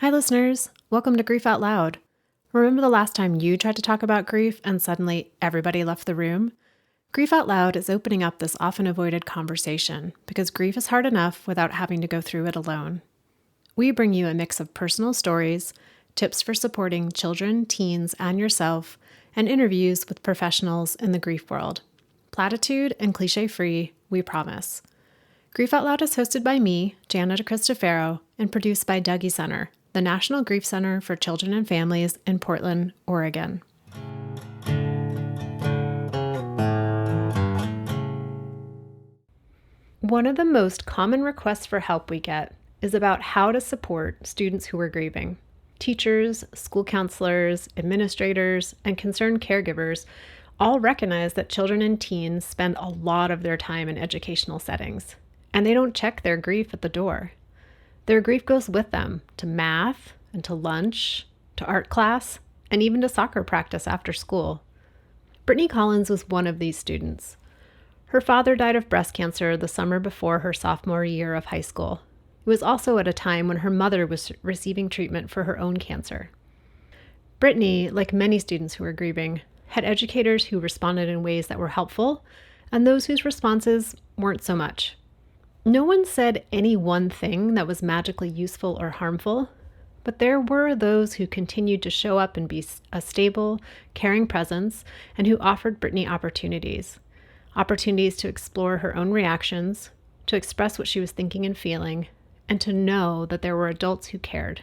Hi, listeners. Welcome to Grief Out Loud. Remember the last time you tried to talk about grief and suddenly everybody left the room? Grief Out Loud is opening up this often avoided conversation because grief is hard enough without having to go through it alone. We bring you a mix of personal stories, tips for supporting children, teens, and yourself, and interviews with professionals in the grief world. Platitude and cliche-free, we promise. Grief Out Loud is hosted by me, Jana DeCristofaro, and produced by Dougie Center, the National Grief Center for Children and Families in Portland, Oregon. One of the most common requests for help we get is about how to support students who are grieving. Teachers, school counselors, administrators, and concerned caregivers all recognize that children and teens spend a lot of their time in educational settings, and they don't check their grief at the door. Their grief goes with them to math and to lunch, to art class, and even to soccer practice after school. Brittany Collins was one of these students. Her father died of breast cancer the summer before her sophomore year of high school. It was also at a time when her mother was receiving treatment for her own cancer. Brittany, like many students who were grieving, had educators who responded in ways that were helpful and those whose responses weren't so much. No one said any one thing that was magically useful or harmful, but there were those who continued to show up and be a stable, caring presence and who offered Brittany opportunities to explore her own reactions, to express what she was thinking and feeling, and to know that there were adults who cared.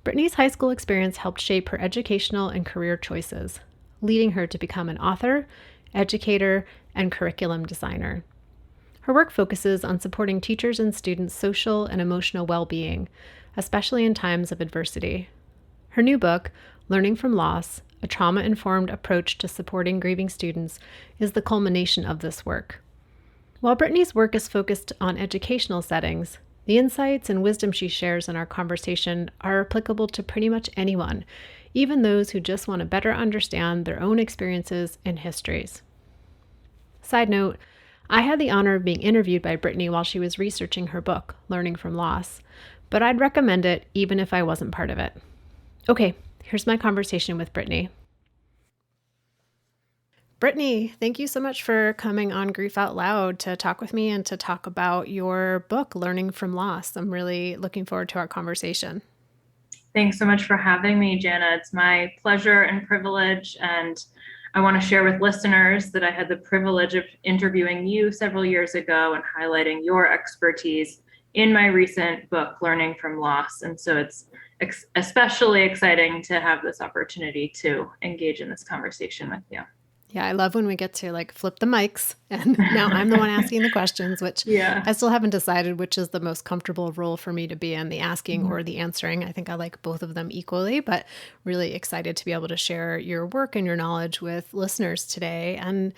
Brittany's high school experience helped shape her educational and career choices, leading her to become an author, educator, and curriculum designer. Her work focuses on supporting teachers and students' social and emotional well-being, especially in times of adversity. Her new book, Learning from Loss, a trauma-informed approach to supporting grieving students, is the culmination of this work. While Brittany's work is focused on educational settings, the insights and wisdom she shares in our conversation are applicable to pretty much anyone, even those who just want to better understand their own experiences and histories. Side note, I had the honor of being interviewed by Brittany while she was researching her book, Learning from Loss, but I'd recommend it even if I wasn't part of it. Okay, here's my conversation with Brittany. Brittany, thank you so much for coming on Grief Out Loud to talk with me and to talk about your book, Learning from Loss. I'm really looking forward to our conversation. Thanks so much for having me, Jana. It's my pleasure and privilege, and I want to share with listeners that I had the privilege of interviewing you several years ago and highlighting your expertise in my recent book, Learning from Loss. And so it's especially exciting to have this opportunity to engage in this conversation with you. Yeah, I love when we get to flip the mics and now I'm the one asking the questions, which I still haven't decided which is the most comfortable role for me to be in, the asking or the answering. I think I like both of them equally, but really excited to be able to share your work and your knowledge with listeners today. And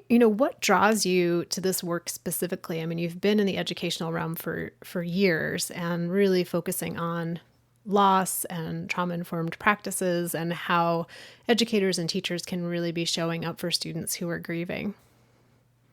what draws you to this work specifically? I mean, you've been in the educational realm for years and really focusing on loss and trauma-informed practices and how educators and teachers can really be showing up for students who are grieving.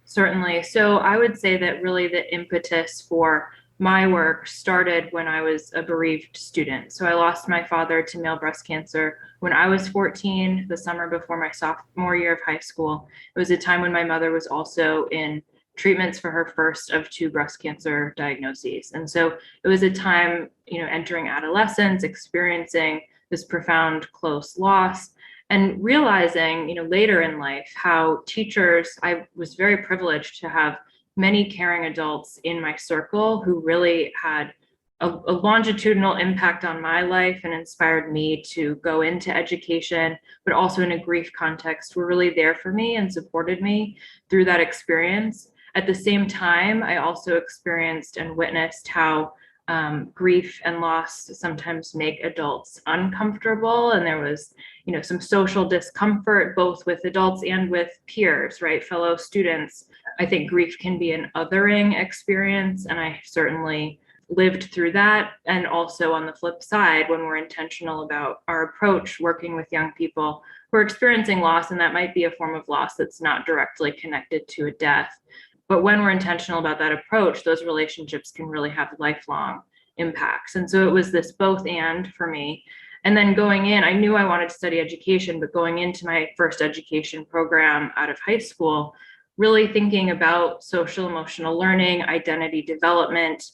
Certainly. So I would say that really the impetus for my work started when I was a bereaved student. So I lost my father to male breast cancer when I was 14, the summer before my sophomore year of high school. It was a time when my mother was also in treatments for her first of 2 breast cancer diagnoses. And so it was a time, entering adolescence, experiencing this profound close loss, and realizing, later in life how teachers, I was very privileged to have many caring adults in my circle who really had a longitudinal impact on my life and inspired me to go into education, but also in a grief context, were really there for me and supported me through that experience. At the same time, I also experienced and witnessed how grief and loss sometimes make adults uncomfortable. And there was, some social discomfort, both with adults and with peers, right? Fellow students. I think grief can be an othering experience. And I certainly lived through that. And also on the flip side, when we're intentional about our approach, working with young people who are experiencing loss, and that might be a form of loss that's not directly connected to a death. But when we're intentional about that approach, those relationships can really have lifelong impacts. And so it was this both and for me. And then going in, I knew I wanted to study education, but going into my first education program out of high school, really thinking about social emotional learning, identity development,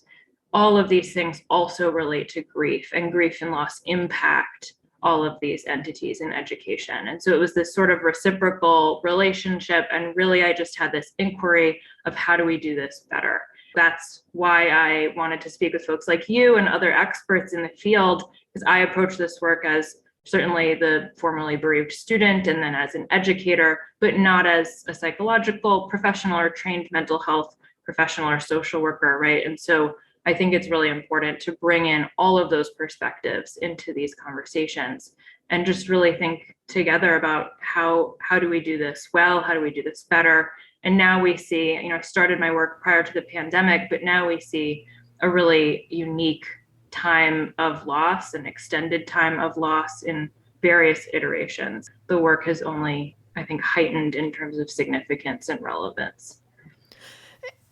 all of these things also relate to grief, and grief and loss impact all of these entities in education. And so it was this sort of reciprocal relationship. And really, I just had this inquiry of how do we do this better? That's why I wanted to speak with folks like you and other experts in the field, because I approach this work as certainly the formerly bereaved student and then as an educator, but not as a psychological professional or trained mental health professional or social worker, right? And so I think it's really important to bring in all of those perspectives into these conversations and just really think together about how do we do this well, how do we do this better. And now we see, I started my work prior to the pandemic, but now we see a really unique time of loss, an extended time of loss in various iterations. The work has only, I think, heightened in terms of significance and relevance.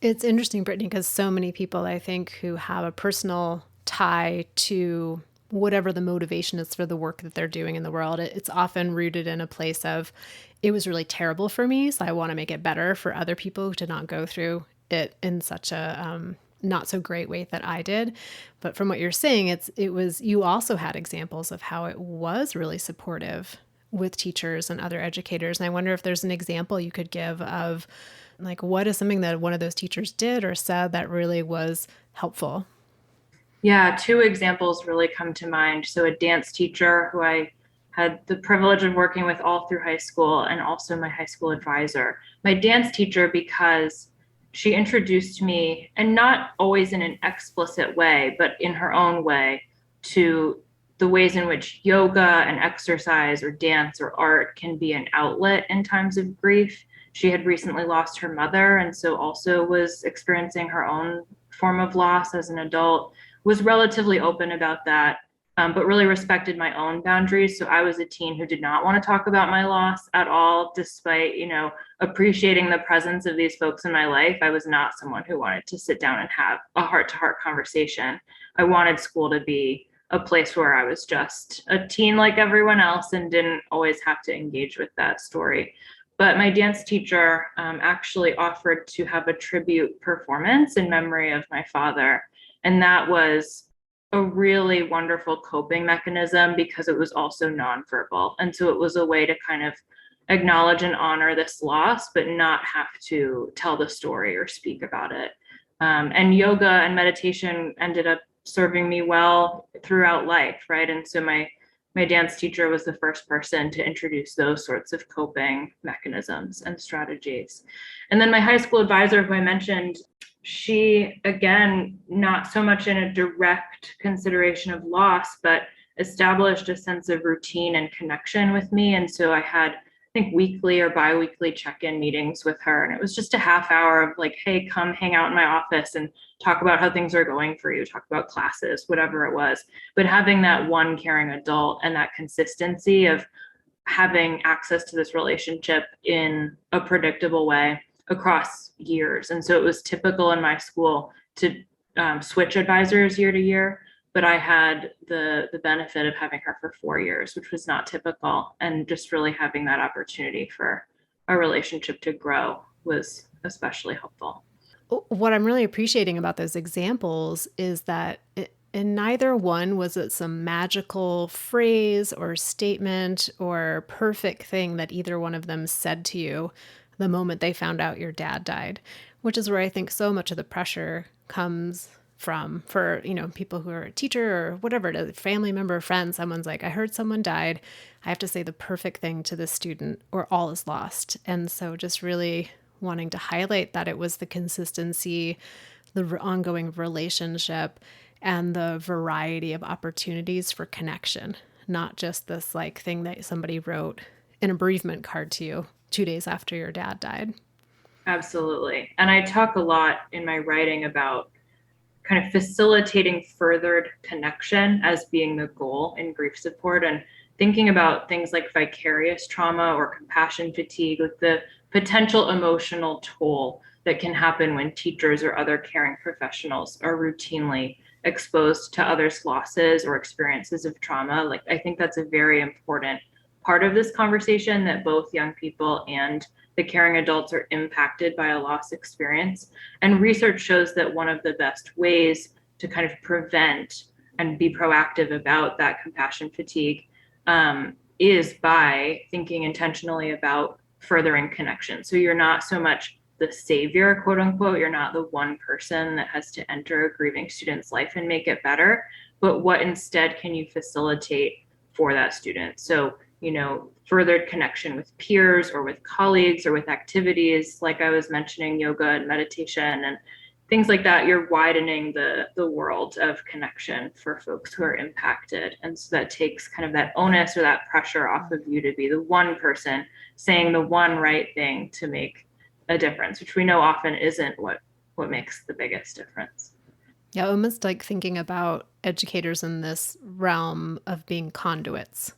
It's interesting, Brittany, because so many people, I think, who have a personal tie to whatever the motivation is for the work that they're doing in the world, it's often rooted in a place of, it was really terrible for me, so I want to make it better for other people who did not go through it in such a not so great way that I did. But from what you're saying, you also had examples of how it was really supportive with teachers and other educators. And I wonder if there's an example you could give of like, what is something that one of those teachers did or said that really was helpful? Yeah, two examples really come to mind. So a dance teacher who I had the privilege of working with all through high school, and also my high school advisor. My dance teacher, because she introduced me, and not always in an explicit way, but in her own way, to the ways in which yoga and exercise or dance or art can be an outlet in times of grief. She had recently lost her mother, and so also was experiencing her own form of loss as an adult, was relatively open about that, but really respected my own boundaries. So I was a teen who did not want to talk about my loss at all, despite, appreciating the presence of these folks in my life. I was not someone who wanted to sit down and have a heart-to-heart conversation. I wanted school to be a place where I was just a teen like everyone else and didn't always have to engage with that story. But my dance teacher actually offered to have a tribute performance in memory of my father. And that was a really wonderful coping mechanism because it was also nonverbal. And so it was a way to kind of acknowledge and honor this loss, but not have to tell the story or speak about it. And yoga and meditation ended up serving me well throughout life, right? And so my dance teacher was the first person to introduce those sorts of coping mechanisms and strategies. And then my high school advisor, who I mentioned, she, again, not so much in a direct consideration of loss, but established a sense of routine and connection with me. And so I had, I think, weekly or biweekly check-in meetings with her. And it was just a half hour of like, hey, come hang out in my office and talk about how things are going for you, talk about classes, whatever it was. But having that one caring adult and that consistency of having access to this relationship in a predictable way across years. And so it was typical in my school to switch advisors year to year, but I had the benefit of having her for 4 years, which was not typical. And just really having that opportunity for our relationship to grow was especially helpful. What I'm really appreciating about those examples is that in neither one was it some magical phrase or statement or perfect thing that either one of them said to you the moment they found out your dad died, which is where I think so much of the pressure comes from for, people who are a teacher or whatever it is, family member, friend, someone's like, I heard someone died. I have to say the perfect thing to this student or all is lost. And so just really wanting to highlight that it was the consistency, the ongoing relationship, and the variety of opportunities for connection, not just this like thing that somebody wrote an bereavement card to you 2 days after your dad died. Absolutely. And I talk a lot in my writing about kind of facilitating furthered connection as being the goal in grief support, and thinking about things like vicarious trauma or compassion fatigue, like the potential emotional toll that can happen when teachers or other caring professionals are routinely exposed to others' losses or experiences of trauma. Like, I think that's a very important part of this conversation, that both young people and the caring adults are impacted by a loss experience. And research shows that one of the best ways to kind of prevent and be proactive about that compassion fatigue is by thinking intentionally about furthering connection. So you're not so much the savior, quote unquote. You're not the one person that has to enter a grieving student's life and make it better, but what instead can you facilitate for that student? So, furthered connection with peers or with colleagues or with activities, like I was mentioning, yoga and meditation and things like that. You're widening the world of connection for folks who are impacted. And so that takes kind of that onus or that pressure off of you to be the one person saying the one right thing to make a difference, which we know often isn't what makes the biggest difference. Yeah, almost like thinking about educators in this realm of being conduits,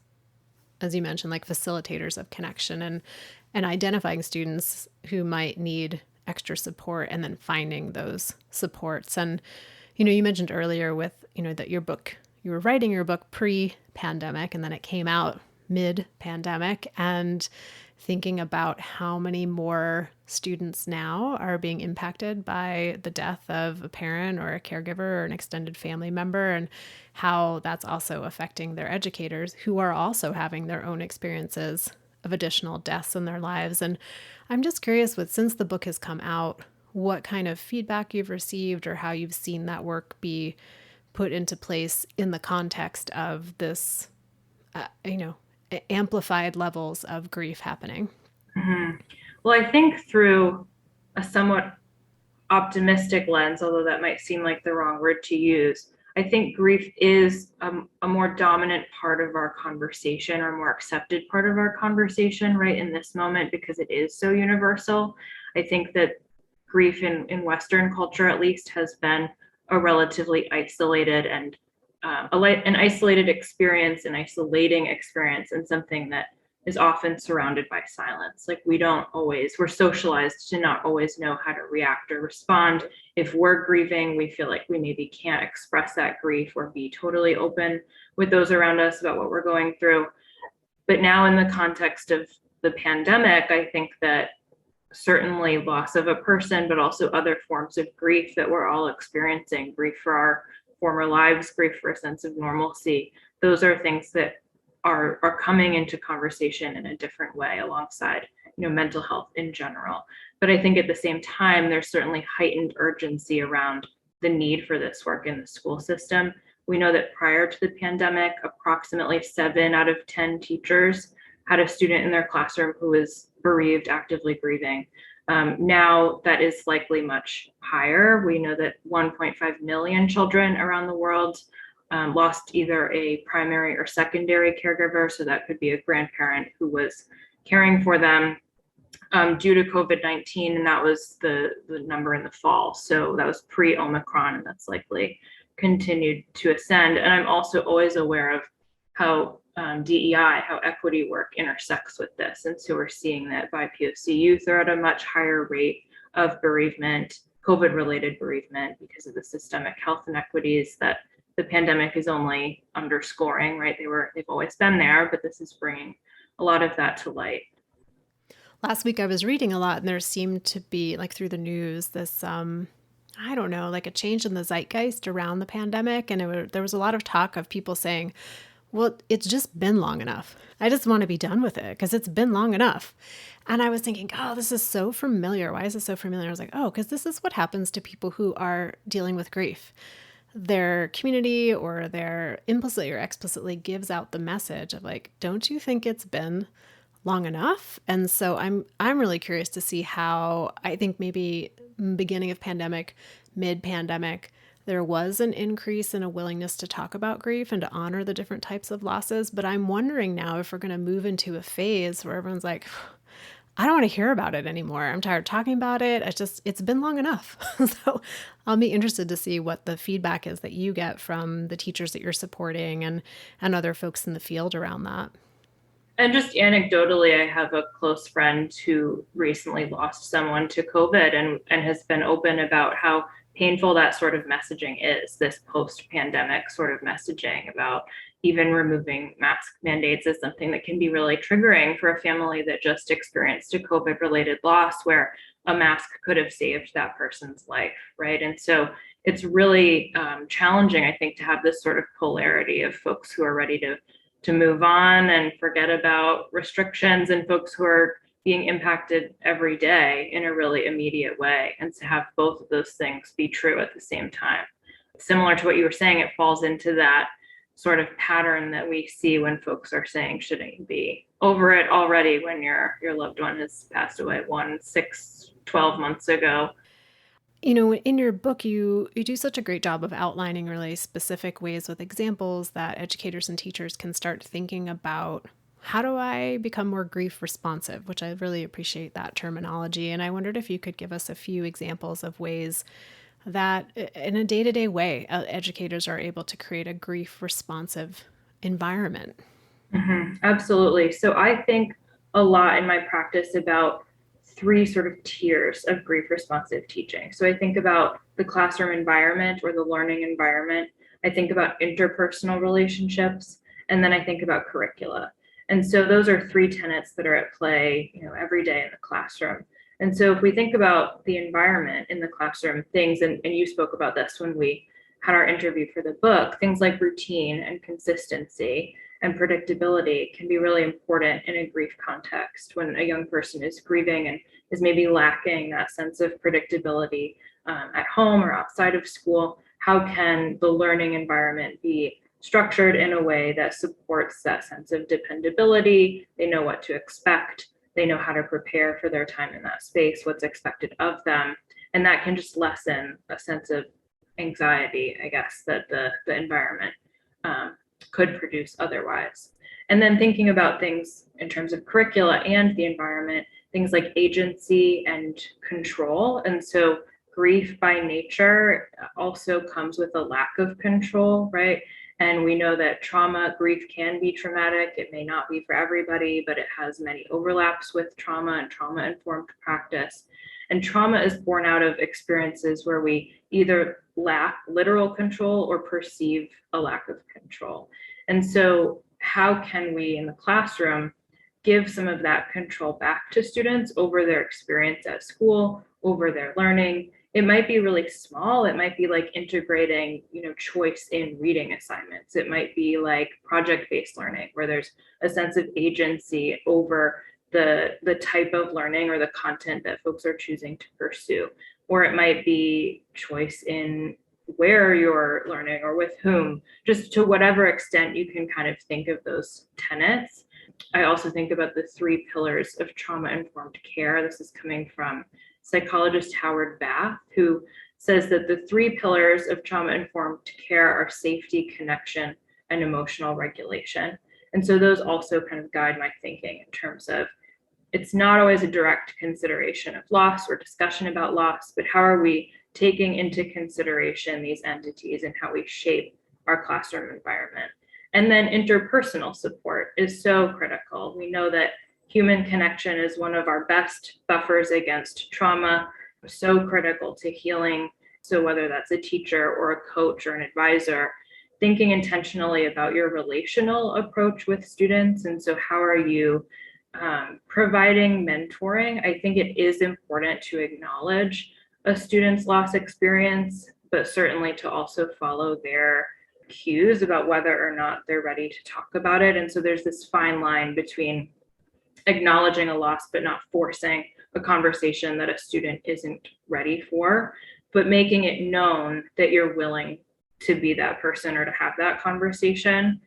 as you mentioned, like facilitators of connection and identifying students who might need extra support and then finding those supports. And, you mentioned earlier with, that you were writing your book pre-pandemic and then it came out mid-pandemic, and thinking about how many more students now are being impacted by the death of a parent or a caregiver or an extended family member, and how that's also affecting their educators who are also having their own experiences of additional deaths in their lives. And I'm just curious, since the book has come out, what kind of feedback you've received or how you've seen that work be put into place in the context of this, amplified levels of grief happening. Mm-hmm. Well, I think through a somewhat optimistic lens, although that might seem like the wrong word to use, I think grief is a more dominant part of our conversation, or more accepted part of our conversation right in this moment, because it is so universal. I think that grief in Western culture, at least, has been a relatively isolated and an isolated experience, an isolating experience, and something that is often surrounded by silence. Like, we're socialized to not always know how to react or respond. If we're grieving, we feel like we maybe can't express that grief or be totally open with those around us about what we're going through. But now, in the context of the pandemic, I think that certainly loss of a person, but also other forms of grief that we're all experiencing, grief for our former lives, grief for a sense of normalcy, those are things that are coming into conversation in a different way alongside, mental health in general. But I think at the same time, there's certainly heightened urgency around the need for this work in the school system. We know that prior to the pandemic, approximately 7 out of 10 teachers had a student in their classroom who was bereaved, actively grieving. Now that is likely much higher. We know that 1.5 million children around the world lost either a primary or secondary caregiver. So that could be a grandparent who was caring for them due to COVID-19. And that was the number in the fall. So that was pre-Omicron, and that's likely continued to ascend. And I'm also always aware of how DEI, how equity work intersects with this. And so we're seeing that BIPOC youth are at a much higher rate of bereavement, COVID-related bereavement, because of the systemic health inequities that the pandemic is only underscoring, right? They've always been there, but this is bringing a lot of that to light. Last week I was reading a lot, and there seemed to be, like, through the news, this I don't know, like a change in the zeitgeist around the pandemic, and there was a lot of talk of people saying, well, it's just been long enough. I just want to be done with it because it's been long enough. And I was thinking, oh, this is so familiar. Why is this so familiar? I was like, oh, because this is what happens to people who are dealing with grief. Their community or their implicitly or explicitly gives out the message of, like, don't you think it's been long enough? And so I'm really curious to see how, I think maybe beginning of pandemic, mid-pandemic, there was an increase in a willingness to talk about grief and to honor the different types of losses. But I'm wondering now if we're going to move into a phase where everyone's like, I don't want to hear about it anymore. I'm tired of talking about it. It's been long enough. So I'll be interested to see what the feedback is that you get from the teachers that you're supporting and other folks in the field around that. And just anecdotally, I have a close friend who recently lost someone to COVID and has been open about how painful that sort of messaging is, this post-pandemic sort of messaging about even removing mask mandates is something that can be really triggering for a family that just experienced a COVID related loss where a mask could have saved that person's life, right? And so it's really challenging, I think, to have this sort of polarity of folks who are ready to move on and forget about restrictions and folks who are being impacted every day in a really immediate way, and to have both of those things be true at the same time. Similar to what you were saying, it falls into that sort of pattern that we see when folks are saying, shouldn't you be over it already when your loved one has passed away 12 months ago? In your book, you do such a great job of outlining really specific ways with examples that educators and teachers can start thinking about how do I become more grief responsive, which I really appreciate that terminology. And I wondered if you could give us a few examples of ways that in a day-to-day way, educators are able to create a grief responsive environment. Absolutely. So I think a lot in my practice about three sort of tiers of grief responsive teaching. So I think about the classroom environment or the learning environment. I think about interpersonal relationships, and then I think about curricula. And so those are three tenets that are at play, every day in the classroom. And so if we think about the environment in the classroom, things, and you spoke about this when we had our interview for the book, things like routine and consistency and predictability can be really important in a grief context when a young person is grieving and is maybe lacking that sense of predictability at home or outside of school. How can the learning environment be structured in a way that supports that sense of dependability? They know what to expect. They know how to prepare for their time in that space, what's expected of them. And that can just lessen a sense of anxiety, I guess, that the environment could produce otherwise. And then thinking about things in terms of curricula and the environment, things like agency and control. And so grief by nature also comes with a lack of control, right? And we know that grief can be traumatic. It may not be for everybody, but it has many overlaps with trauma and trauma-informed practice. And trauma is born out of experiences where we either lack literal control or perceive a lack of control. And so how can we in the classroom give some of that control back to students over their experience at school, over their learning? It might be really small. It might be like integrating, choice in reading assignments. It might be like project-based learning where there's a sense of agency over the type of learning or the content that folks are choosing to pursue. Or it might be choice in where you're learning or with whom, just to whatever extent you can kind of think of those tenets. I also think about the three pillars of trauma-informed care. This is coming from psychologist Howard Bath, who says that the three pillars of trauma-informed care are safety, connection, and emotional regulation. And so those also kind of guide my thinking in terms of it's not always a direct consideration of loss or discussion about loss, but how are we taking into consideration these entities and how we shape our classroom environment? And then interpersonal support is so critical. We know that human connection is one of our best buffers against trauma, so critical to healing. So whether that's a teacher or a coach or an advisor, thinking intentionally about your relational approach with students. And so how are you providing mentoring? I think it is important to acknowledge a student's loss experience, but certainly to also follow their cues about whether or not they're ready to talk about it. And so there's this fine line between acknowledging a loss, but not forcing a conversation that a student isn't ready for, but making it known that you're willing to be that person or to have that conversation.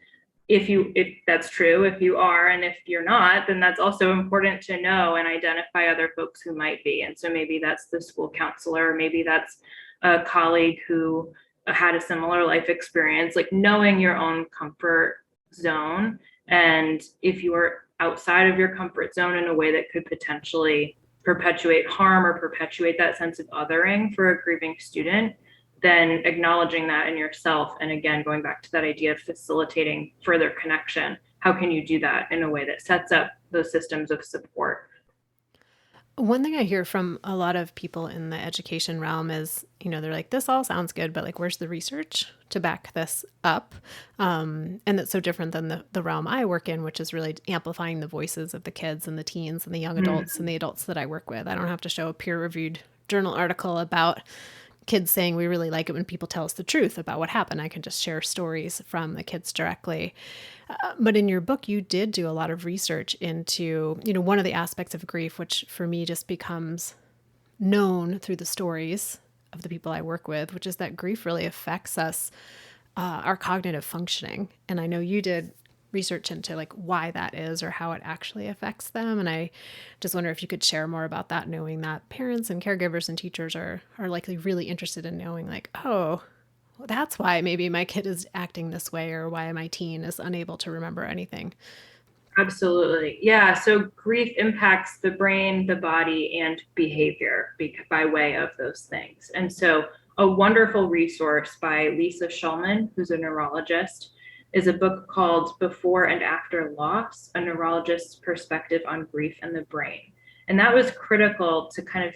If that's true, if you are, and if you're not, then that's also important to know and identify other folks who might be. And so maybe that's the school counselor, maybe that's a colleague who had a similar life experience, like knowing your own comfort zone. And if you are outside of your comfort zone in a way that could potentially perpetuate harm or perpetuate that sense of othering for a grieving student, then acknowledging that in yourself. And again, going back to that idea of facilitating further connection, how can you do that in a way that sets up those systems of support? One thing I hear from a lot of people in the education realm is, they're like, this all sounds good, but like, where's the research to back this up? And that's so different than the realm I work in, which is really amplifying the voices of the kids and the teens and the young adults and Mhm. the adults that I work with. I don't have to show a peer reviewed journal article about kids saying we really like it when people tell us the truth about what happened. I can just share stories from the kids directly. But in your book, you did do a lot of research into, one of the aspects of grief, which for me just becomes known through the stories of the people I work with, which is that grief really affects us, our cognitive functioning. And I know you did research into like why that is or how it actually affects them. And I just wonder if you could share more about that, knowing that parents and caregivers and teachers are likely really interested in knowing like, oh, well, that's why maybe my kid is acting this way or why my teen is unable to remember anything. Absolutely. Yeah. So grief impacts the brain, the body, and behavior by way of those things. And so, a wonderful resource by Lisa Shulman, who's a neurologist, is a book called Before and After Loss: A Neurologist's Perspective on Grief and the Brain. And that was critical to kind of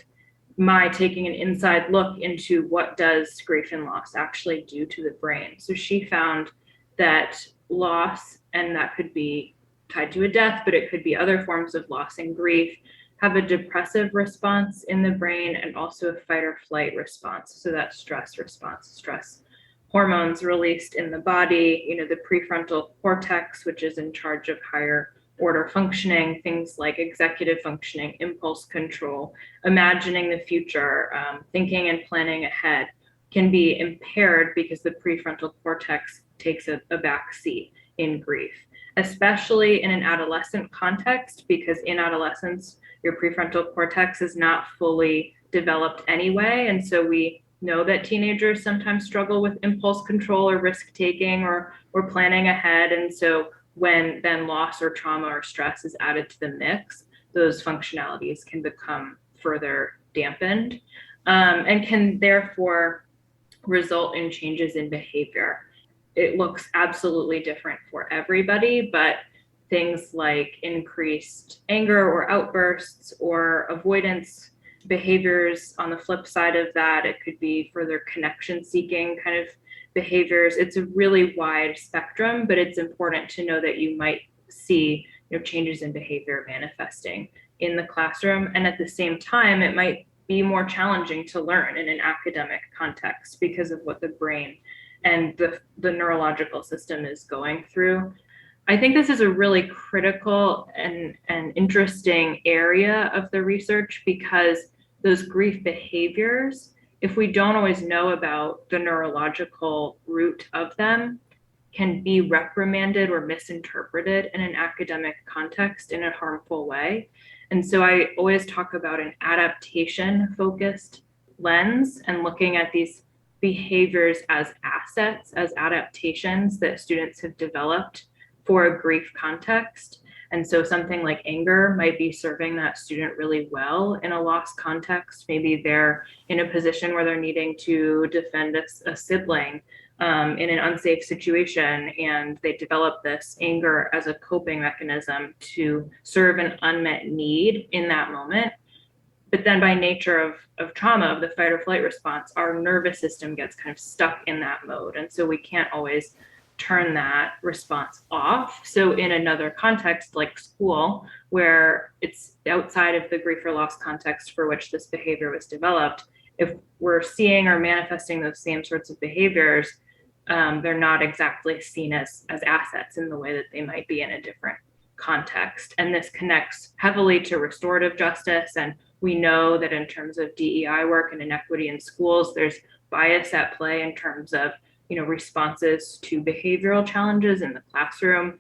my taking an inside look into what does grief and loss actually do to the brain. So she found that loss, and that could be tied to a death, but it could be other forms of loss and grief, have a depressive response in the brain and also a fight or flight response. So that stress response, stress hormones released in the body, the prefrontal cortex, which is in charge of higher order functioning, things like executive functioning, impulse control, imagining the future, thinking and planning ahead, can be impaired because the prefrontal cortex takes a back seat in grief, especially in an adolescent context, because in adolescence, your prefrontal cortex is not fully developed anyway. And so we know that teenagers sometimes struggle with impulse control or risk taking or planning ahead. And so when then loss or trauma or stress is added to the mix, those functionalities can become further dampened, and can therefore result in changes in behavior. It looks absolutely different for everybody, but things like increased anger or outbursts or avoidance behaviors on the flip side of that, it could be further connection seeking kind of behaviors. It's a really wide spectrum, but it's important to know that you might see changes in behavior manifesting in the classroom. And at the same time, it might be more challenging to learn in an academic context because of what the brain and the neurological system is going through. I think this is a really critical and interesting area of the research, because those grief behaviors, if we don't always know about the neurological root of them, can be reprimanded or misinterpreted in an academic context in a harmful way. And so I always talk about an adaptation focused lens and looking at these behaviors as assets, as adaptations that students have developed for a grief context. And so something like anger might be serving that student really well in a loss context. Maybe they're in a position where they're needing to defend a sibling, in an unsafe situation, and they develop this anger as a coping mechanism to serve an unmet need in that moment. But then by nature of trauma, of the fight or flight response, our nervous system gets kind of stuck in that mode. And so we can't always turn that response off. So in another context like school, where it's outside of the grief or loss context for which this behavior was developed, if we're seeing or manifesting those same sorts of behaviors, they're not exactly seen as assets in the way that they might be in a different context. And this connects heavily to restorative justice. And we know that in terms of DEI work and inequity in schools, there's bias at play in terms of responses to behavioral challenges in the classroom.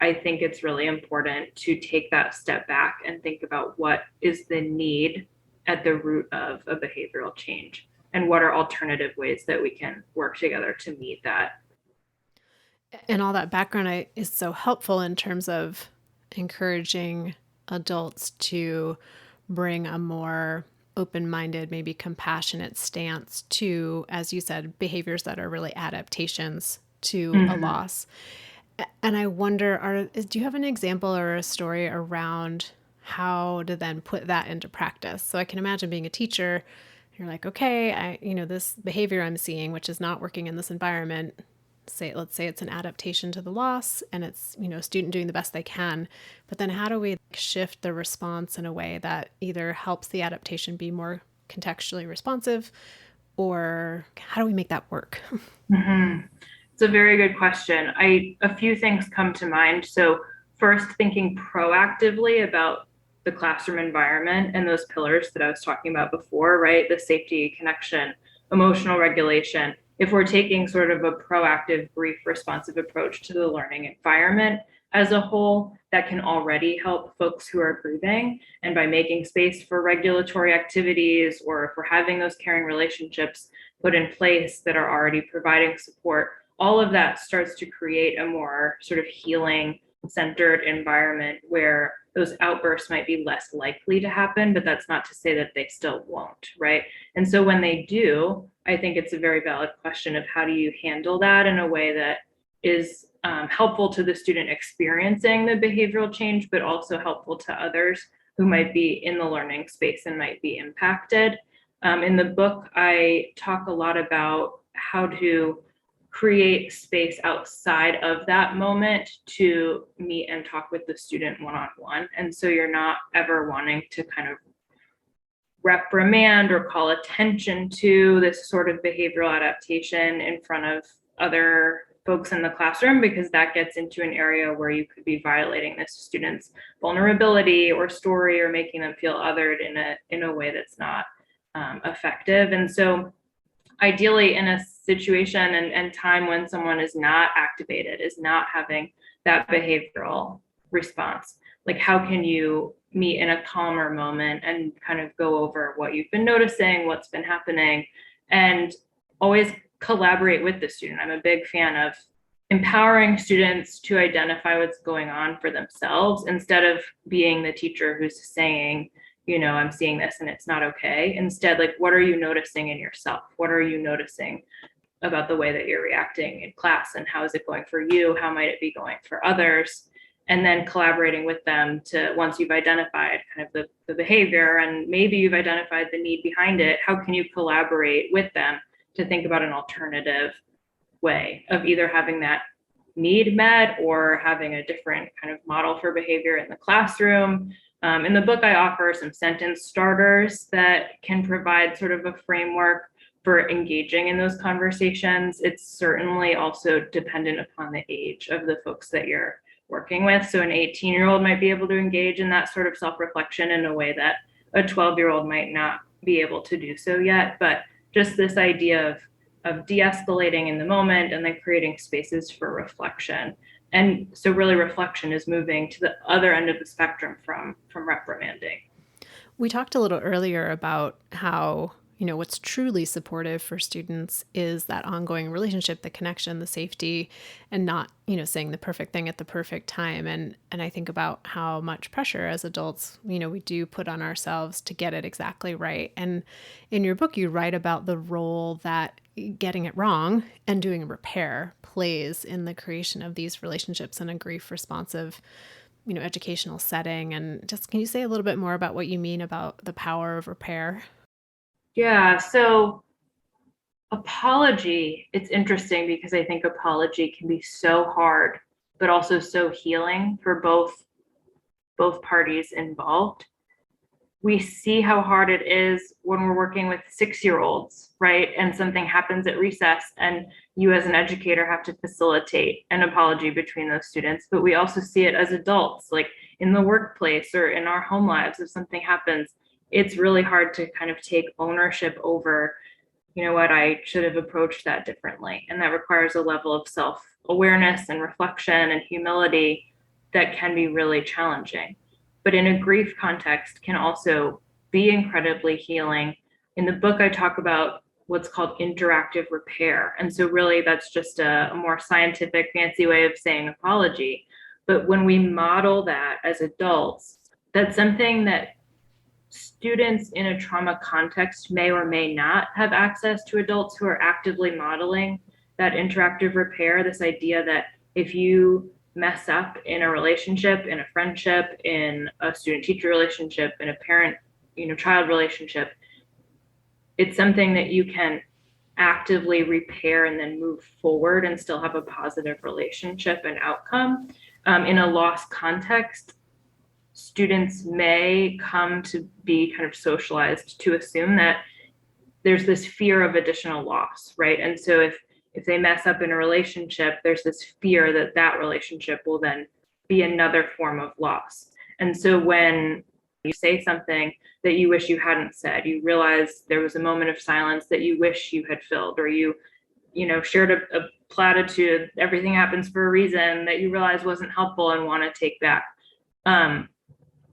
I think it's really important to take that step back and think about what is the need at the root of a behavioral change and what are alternative ways that we can work together to meet that. And all that background is so helpful in terms of encouraging adults to bring a more open minded, maybe compassionate stance to, as you said, behaviors that are really adaptations to a Mm-hmm. loss. And I wonder, do you have an example or a story around how to then put that into practice. So I can imagine being a teacher, you're like, okay, this behavior I'm seeing, which is not working in this environment, let's say it's an adaptation to the loss and it's, a student doing the best they can. But then how do we shift the response in a way that either helps the adaptation be more contextually responsive, or how do we make that work? Mhm. It's a very good question. A few things come to mind. So first, thinking proactively about the classroom environment and those pillars that I was talking about before, right? The safety, connection, emotional regulation. If we're taking sort of a proactive, brief, responsive approach to the learning environment as a whole, that can already help folks who are grieving. And by making space for regulatory activities, or if we're having those caring relationships put in place that are already providing support, all of that starts to create a more sort of healing centered environment where those outbursts might be less likely to happen, but that's not to say that they still won't, right? And so when they do, I think it's a very valid question of how do you handle that in a way that is helpful to the student experiencing the behavioral change, but also helpful to others who might be in the learning space and might be impacted. In the book, I talk a lot about how to create space outside of that moment to meet and talk with the student one-on-one. And so you're not ever wanting to kind of reprimand or call attention to this sort of behavioral adaptation in front of other folks in the classroom, because that gets into an area where you could be violating this student's vulnerability or story, or making them feel othered in a way that's not effective. And so ideally in a situation and time when someone is not activated, is not having that behavioral response, like how can you meet in a calmer moment and kind of go over what you've been noticing, what's been happening, and always collaborate with the student. I'm a big fan of empowering students to identify what's going on for themselves, instead of being the teacher who's saying, I'm seeing this and it's not okay. Instead, like, what are you noticing in yourself? What are you noticing about the way that you're reacting in class, and how is it going for you? How might it be going for others? And then collaborating with them to, once you've identified kind of the behavior and maybe you've identified the need behind it, how can you collaborate with them to think about an alternative way of either having that need met or having a different kind of model for behavior in the classroom. In the book, I offer some sentence starters that can provide sort of a framework for engaging in those conversations. It's certainly also dependent upon the age of the folks that you're working with. So an 18-year-old might be able to engage in that sort of self-reflection in a way that a 12-year-old might not be able to do so yet. But just this idea of de-escalating in the moment and then creating spaces for reflection. And so really reflection is moving to the other end of the spectrum from reprimanding. We talked a little earlier about how, what's truly supportive for students is that ongoing relationship, the connection, the safety, and not, saying the perfect thing at the perfect time. And I think about how much pressure as adults, we do put on ourselves to get it exactly right. And in your book, you write about the role that getting it wrong and doing a repair plays in the creation of these relationships in a grief responsive, educational setting. And just, can you say a little bit more about what you mean about the power of repair? Yeah, so apology, it's interesting because I think apology can be so hard, but also so healing for both parties involved. We see how hard it is when we're working with 6-year-olds, right? And something happens at recess, and you as an educator have to facilitate an apology between those students. But we also see it as adults, like in the workplace or in our home lives. If something happens, it's really hard to kind of take ownership over, what, I should have approached that differently. And that requires a level of self-awareness and reflection and humility that can be really challenging. But in a grief context can also be incredibly healing. In the book, I talk about what's called interactive repair. And so really that's just a more scientific, fancy way of saying apology. But when we model that as adults, that's something that students in a trauma context may or may not have access to adults who are actively modeling that interactive repair. This idea that if you mess up in a relationship, in a friendship, in a student teacher relationship, in a parent, child relationship, it's something that you can actively repair and then move forward and still have a positive relationship and outcome. In a loss context, students may come to be kind of socialized to assume that there's this fear of additional loss, right? And so if they mess up in a relationship, there's this fear that that relationship will then be another form of loss. And so when you say something that you wish you hadn't said, you realize there was a moment of silence that you wish you had filled, or shared a platitude, everything happens for a reason, that you realize wasn't helpful and want to take back.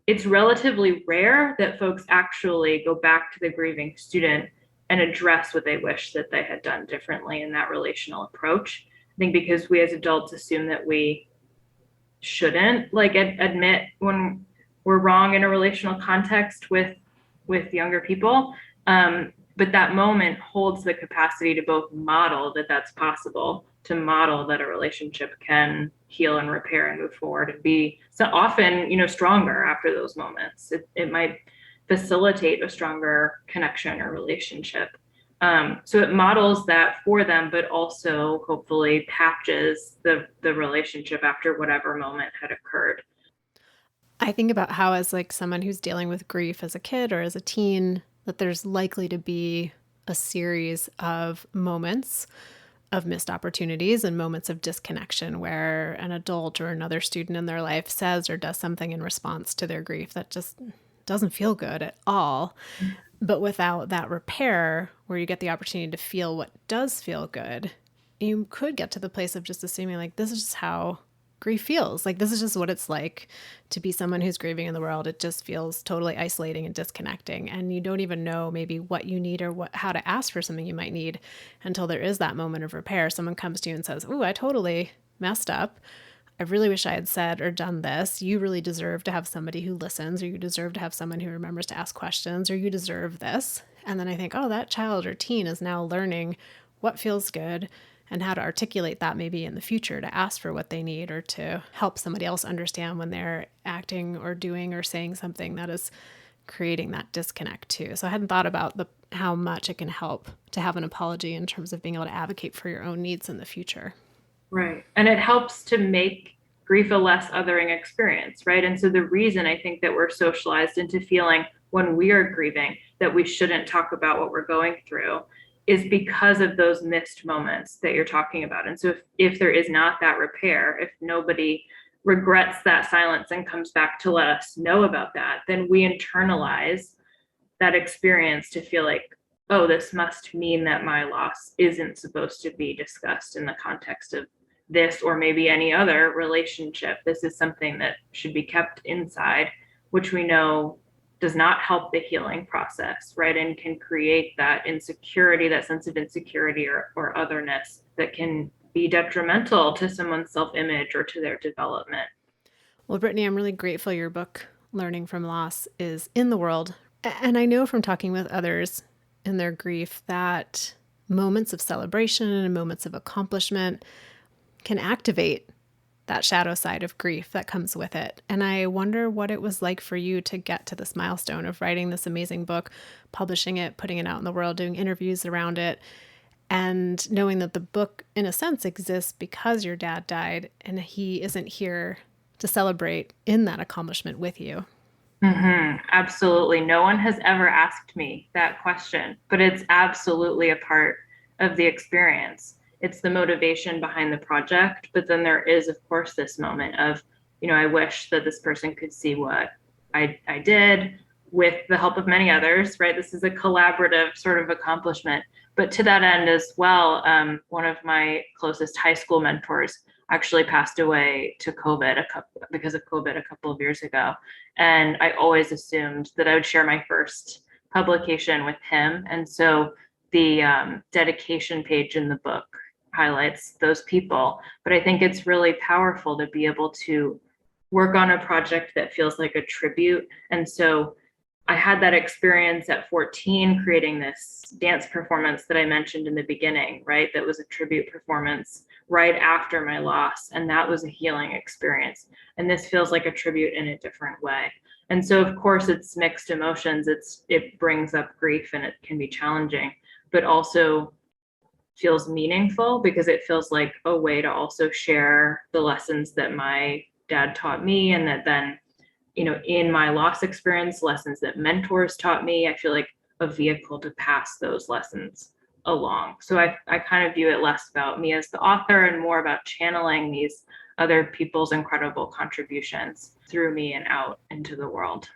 It's relatively rare that folks actually go back to the grieving student and address what they wish that they had done differently in that relational approach. I think because we as adults assume that we shouldn't admit when we're wrong in a relational context with younger people. But that moment holds the capacity to both model that that's possible, to model that a relationship can heal and repair and move forward and be so often, stronger after those moments. It might facilitate a stronger connection or relationship. So it models that for them, but also hopefully patches the relationship after whatever moment had occurred. I think about how, as like someone who's dealing with grief as a kid or as a teen, that there's likely to be a series of moments of missed opportunities and moments of disconnection where an adult or another student in their life says or does something in response to their grief that just doesn't feel good at all. But without that repair, where you get the opportunity to feel what does feel good, you could get to the place of just assuming, like, this is just how grief feels. Like, this is just what it's like to be someone who's grieving in the world. It just feels totally isolating and disconnecting. And you don't even know maybe what you need or how to ask for something you might need until there is that moment of repair. Someone comes to you and says, "Ooh, I totally messed up. I really wish I had said or done this. You really deserve to have somebody who listens, or you deserve to have someone who remembers to ask questions, or you deserve this." And then I think, oh, that child or teen is now learning what feels good and how to articulate that maybe in the future, to ask for what they need or to help somebody else understand when they're acting or doing or saying something that is creating that disconnect too. So I hadn't thought about how much it can help to have an apology in terms of being able to advocate for your own needs in the future. Right. And it helps to make grief a less othering experience, right? And so the reason I think that we're socialized into feeling when we are grieving that we shouldn't talk about what we're going through is because of those missed moments that you're talking about. And so if there is not that repair, if nobody regrets that silence and comes back to let us know about that, then we internalize that experience to feel like, oh, this must mean that my loss isn't supposed to be discussed in the context of this or maybe any other relationship. This is something that should be kept inside, which we know does not help the healing process, right? And can create that insecurity, that sense of insecurity or otherness that can be detrimental to someone's self-image or to their development. Well, Brittany, I'm really grateful your book, Learning from Loss, is in the world. And I know from talking with others in their grief that moments of celebration and moments of accomplishment can activate that shadow side of grief that comes with it. And I wonder what it was like for you to get to this milestone of writing this amazing book, publishing it, putting it out in the world, doing interviews around it, and knowing that the book, in a sense, exists because your dad died and he isn't here to celebrate in that accomplishment with you. Absolutely. No one has ever asked me that question, but it's absolutely a part of the experience. It's the motivation behind the project. But then there is, of course, this moment of, I wish that this person could see what I did with the help of many others, right? This is a collaborative sort of accomplishment. But to that end as well, one of my closest high school mentors actually passed away to COVID because of COVID a couple of years ago. And I always assumed that I would share my first publication with him. And so the dedication page in the book highlights those people. But I think it's really powerful to be able to work on a project that feels like a tribute. And so I had that experience at 14 creating this dance performance that I mentioned in the beginning, right? That was a tribute performance right after my loss. And that was a healing experience. And this feels like a tribute in a different way. And so, of course, it's mixed emotions. It brings up grief and it can be challenging, but also feels meaningful because it feels like a way to also share the lessons that my dad taught me, and that then, in my loss experience, lessons that mentors taught me. I feel like a vehicle to pass those lessons along. So I kind of view it less about me as the author and more about channeling these other people's incredible contributions through me and out into the world.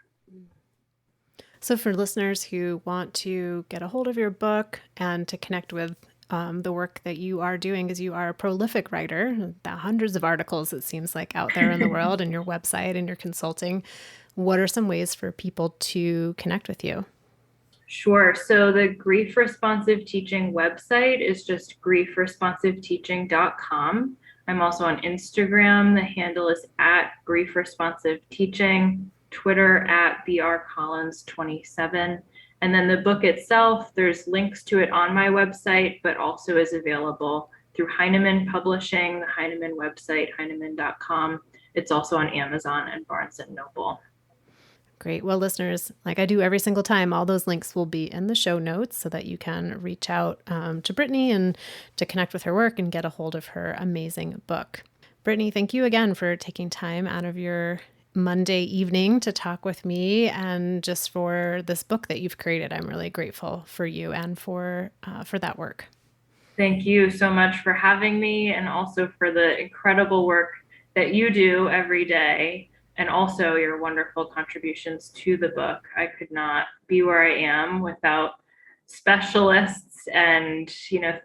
So, for listeners who want to get a hold of your book and to connect with the work that you are doing, as you are a prolific writer, about hundreds of articles, it seems like, out there in the world, and your website and your consulting, what are some ways for people to connect with you? Sure. So the Grief Responsive Teaching website is just griefresponsiveteaching.com. I'm also on Instagram. The handle is at Grief Responsive Teaching, Twitter at brcollins27. And then the book itself, there's links to it on my website, but also is available through Heinemann Publishing, the Heinemann website, heinemann.com. It's also on Amazon and Barnes and Noble. Great. Well, listeners, like I do every single time, all those links will be in the show notes so that you can reach out to Brittany and to connect with her work and get a hold of her amazing book. Brittany, thank you again for taking time out of your Monday evening to talk with me, and just for this book that you've created. I'm really grateful for you and for that work. Thank you so much for having me, and also for the incredible work that you do every day, and also your wonderful contributions to the book. I could not be where I am without specialists and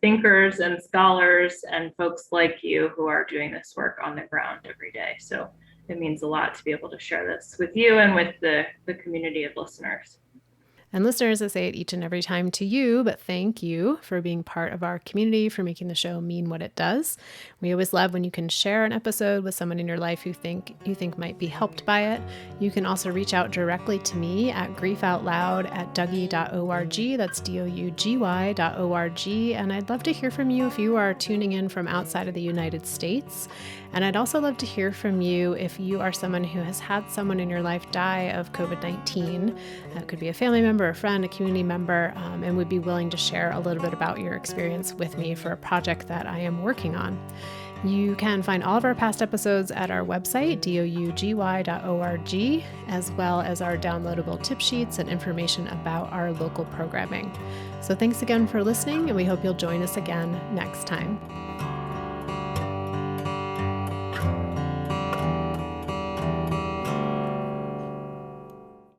thinkers and scholars and folks like you who are doing this work on the ground every day. So it means a lot to be able to share this with you and with the community of listeners. And listeners, I say it each and every time to you, but thank you for being part of our community, for making the show mean what it does. We always love when you can share an episode with someone in your life who you think might be helped by it. You can also reach out directly to me at griefoutloud@dougy.org. That's DOUGY.org. And I'd love to hear from you if you are tuning in from outside of the United States. And I'd also love to hear from you if you are someone who has had someone in your life die of COVID-19. That could be a family member, a friend, a community member, and would be willing to share a little bit about your experience with me for a project that I am working on. You can find all of our past episodes at our website, dougy.org, as well as our downloadable tip sheets and information about our local programming. So thanks again for listening, and we hope you'll join us again next time.